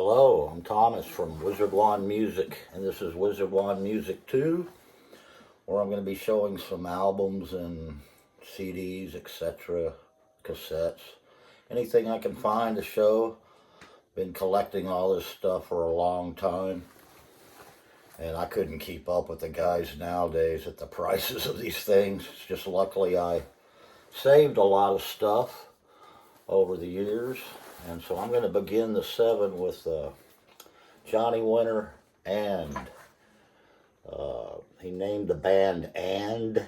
Hello, I'm Thomas from Wizard Wand Music, and this is Wizard Wand Music 2, where I'm going to be showing some albums and CDs, etc., cassettes, anything I can find to show. Been collecting all this stuff for a long time, and I couldn't keep up with the guys nowadays at the prices of these things. It's just luckily I saved a lot of stuff over the years. And so I'm going to begin the 7 with Johnny Winter and. He named the band And.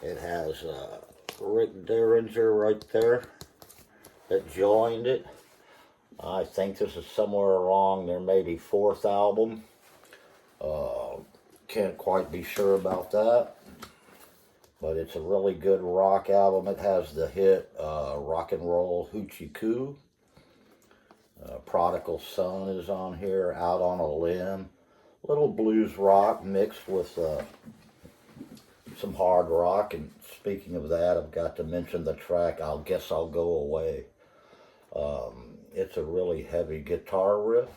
It has Rick Derringer right there that joined it. I think this is somewhere along their maybe 4th album. Can't quite be sure about that. But it's a really good rock album. It has the hit Rock and Roll Hoochie Coo. Prodigal Son is on here, Out on a Limb. Little blues rock mixed with some hard rock. And speaking of that, I've got to mention the track, I Guess I'll Go Away. It's a really heavy guitar riff.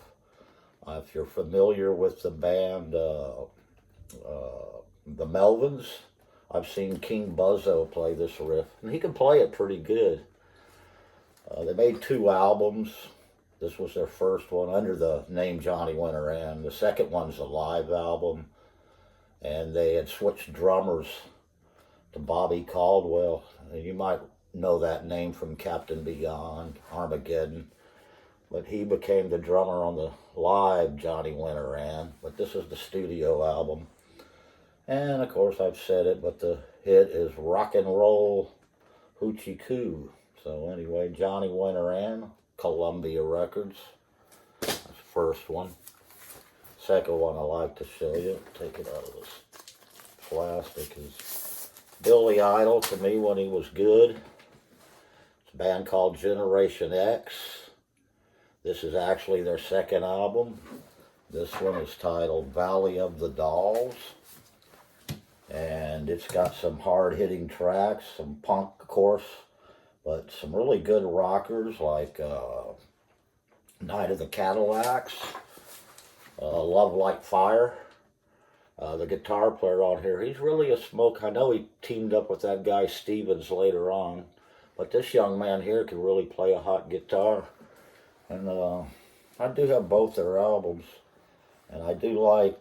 If you're familiar with the band, the Melvins, I've seen King Buzzo play this riff, and he can play it pretty good. They made 2 albums. This was their first one under the name Johnny Winter, and the second one's a live album. And they had switched drummers to Bobby Caldwell. And you might know that name from Captain Beyond, Armageddon. But he became the drummer on the live Johnny Winter and. But this is the studio album. And of course I've said it, but the hit is Rock and Roll Hoochie Coo. So anyway, Johnny Winter and Columbia Records. That's the first one. Second one I like to show you. Take it out of this plastic. Is Billy Idol to me when he was good. It's a band called Generation X. This is actually their second album. This one is titled Valley of the Dolls. And it's got some hard-hitting tracks, some punk, of course, but some really good rockers like Night of the Cadillacs, Love Like Fire. The guitar player on here, he's really a smoke. I know he teamed up with that guy Stevens later on, but this young man here can really play a hot guitar. And I do have both their albums, and I do like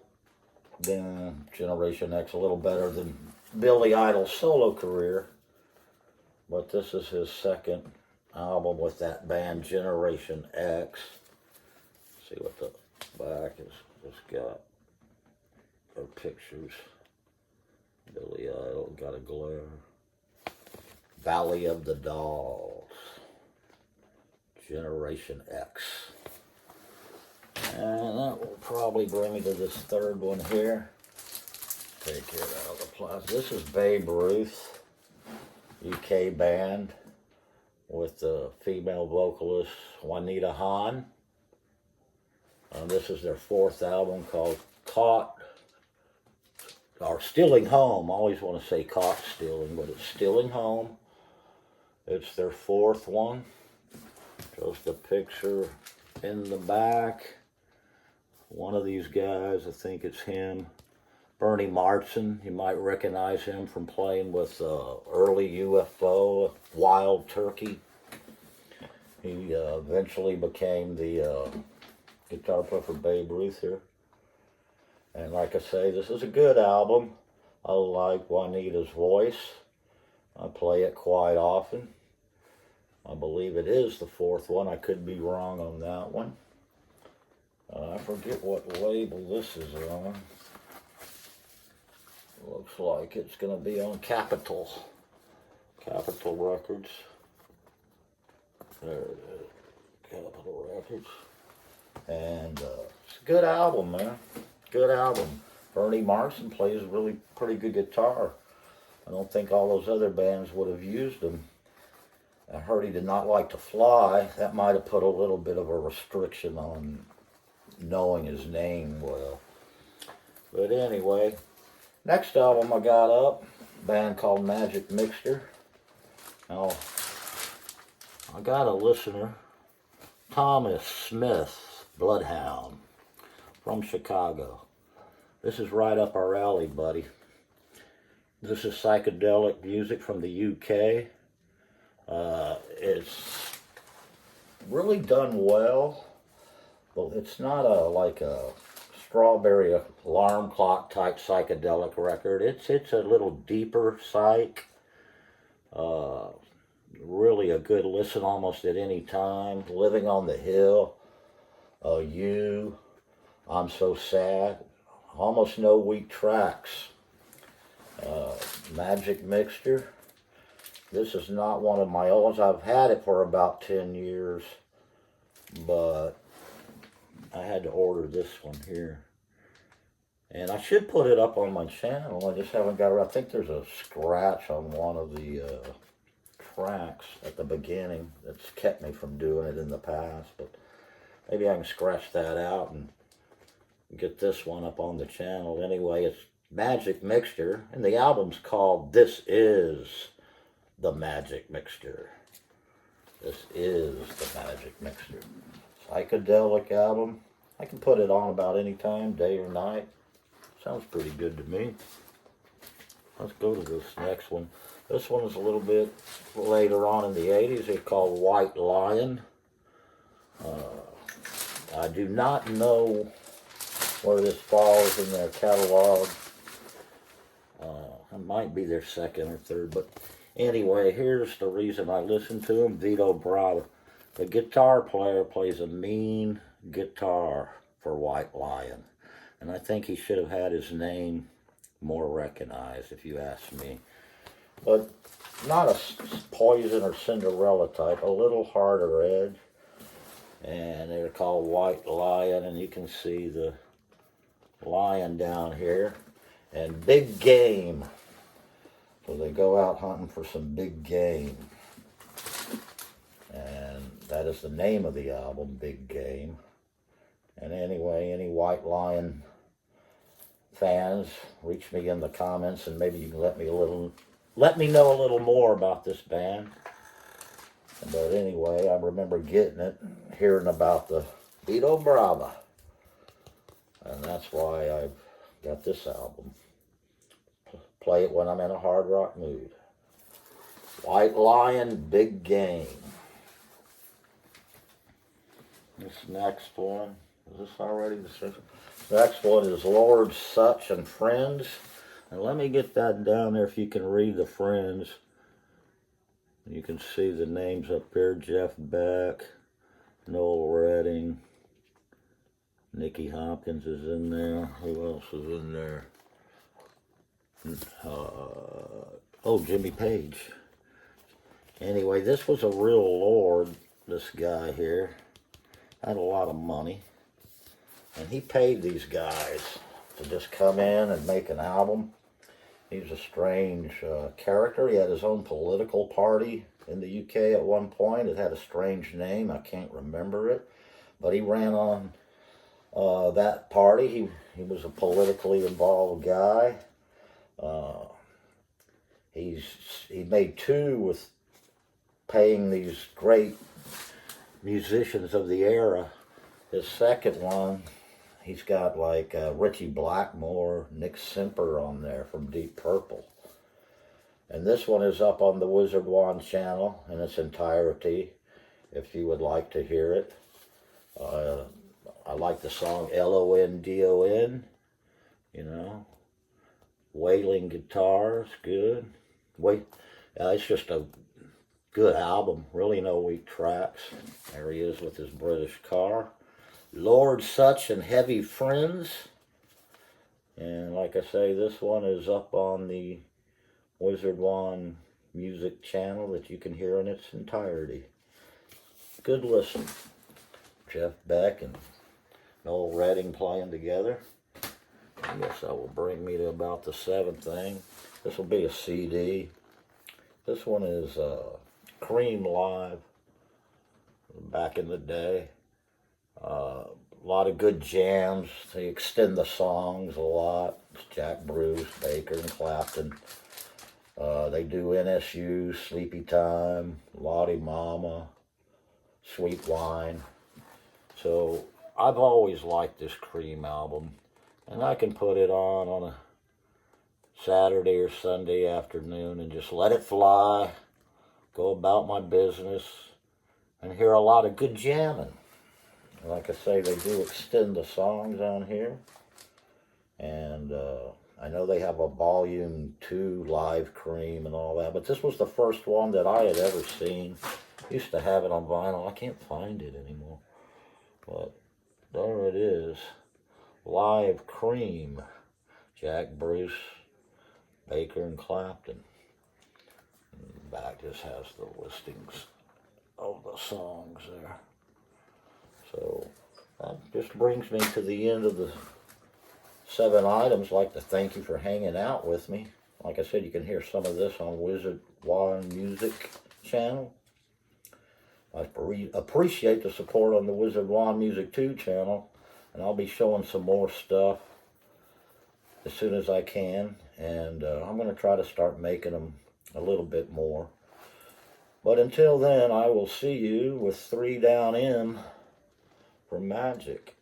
Generation X a little better than Billy Idol's solo career. But this is his second album with that band, Generation X. See what the back is. It's got our pictures. Billy Idol, got a glare. Valley of the Dolls. Generation X. And that will probably bring me to this third one here. Take it out of the plastic. This is Babe Ruth. UK band with the female vocalist Juanita Hahn. This is their 4th album called Stealing Home. I always want to say Caught Stealing, but it's Stealing Home. It's their 4th one. Just a picture in the back. One of these guys, I think it's him. Bernie Martin, you might recognize him from playing with early UFO, Wild Turkey. He eventually became the guitar player for Babe Ruth here. And like I say, this is a good album. I like Juanita's voice. I play it quite often. I believe it is the 4th one. I could be wrong on that one. I forget what label this is on. Looks like it's going to be on Capitol Records. There it is, Capitol Records. And it's a good album, man. Good album. Bernie Martin plays really pretty good guitar. I don't think all those other bands would have used him. I heard he did not like to fly. That might have put a little bit of a restriction on knowing his name well. But anyway, next album I got up, a band called Magic Mixture. Now, I got a listener, Thomas Smith. Bloodhound from Chicago. This is right up our alley, buddy. This is psychedelic music from the UK. It's really done well, but it's not like a strawberry alarm clock type psychedelic record. It's a little deeper psych. Really a good listen almost at any time. Living on the Hill, You, I'm So Sad. Almost no weak tracks. Magic Mixture. This is not one of my old ones. I've had it for about 10 years, but I had to order this one here. And I should put it up on my channel. I just haven't got it. I think there's a scratch on one of the tracks at the beginning that's kept me from doing it in the past, but maybe I can scratch that out and get this one up on the channel. Anyway, it's Magic Mixture, and the album's called This Is the Magic Mixture. This is the Magic Mixture. Psychedelic album. I can put it on about any time, day or night. Sounds pretty good to me. Let's go to this next one. This one is a little bit later on in the 80s. It's called White Lion. I do not know where this falls in their catalog. It might be their second or third, but anyway, here's the reason I listen to them. Vito Bravo. The guitar player plays a mean guitar for White Lion, and I think he should have had his name more recognized, if you ask me. But not a Poison or Cinderella type, a little harder edge. And they're called White Lion, and you can see the lion down here. And Big Game. So they go out hunting for some big game. And that is the name of the album, Big Game. And anyway, any White Lion fans, reach me in the comments, and maybe you can let me know a little more about this band. But anyway, I remember getting it, hearing about the Vito Brava, and that's why I've got this album. Play it when I'm in a hard rock mood. White Lion, Big Game. This next one, is this already the second? Next one is Lord Sutch and Friends. And let me get that down there if you can read the Friends. You can see the names up there. Jeff Beck, Noel Redding, Nicky Hopkins is in there. Who else is in there? Jimmy Page. Anyway, this was a real lord, this guy here. Had a lot of money. And he paid these guys to just come in and make an album. He was a strange character. He had his own political party in the UK at one point. It had a strange name. I can't remember it. But he ran on that party. He was a politically involved guy. He made two with paying these great musicians of the era. His second one, he's got like Richie Blackmore, Nick Simper on there from Deep Purple. And this one is up on the Wizard Wand channel in its entirety, if you would like to hear it. I like the song London, you know. Wailing guitars, good. It's just a good album, really no weak tracks. There he is with his British car. Lord Sutch and Heavy Friends. And like I say, this one is up on the Wizard Wand music channel that you can hear in its entirety. Good listen. Jeff Beck and Noel Redding playing together. I guess that will bring me to about the seventh thing. This will be a CD. This one is Cream Live, back in the day. A lot of good jams. They extend the songs a lot. It's Jack Bruce, Baker, and Clapton. They do NSU, Sleepy Time, Lottie Mama, Sweet Wine. So I've always liked this Cream album, and I can put it on a Saturday or Sunday afternoon and just let it fly, go about my business, and hear a lot of good jamming. Like I say, they do extend the songs on here, and I know they have a volume 2 live Cream and all that, but this was the first one that I had ever seen. Used to have it on vinyl. I can't find it anymore, but there it is. Live Cream. Jack Bruce, Baker, and Clapton. And the back just has the listings of the songs there. So that just brings me to the end of the 7 items. I'd like to thank you for hanging out with me. Like I said, you can hear some of this on Wizard One Music channel. I appreciate the support on the Wizard One Music 2 channel, and I'll be showing some more stuff as soon as I can, and I'm going to try to start making them a little bit more. But until then, I will see you with 3 Down M for Magic.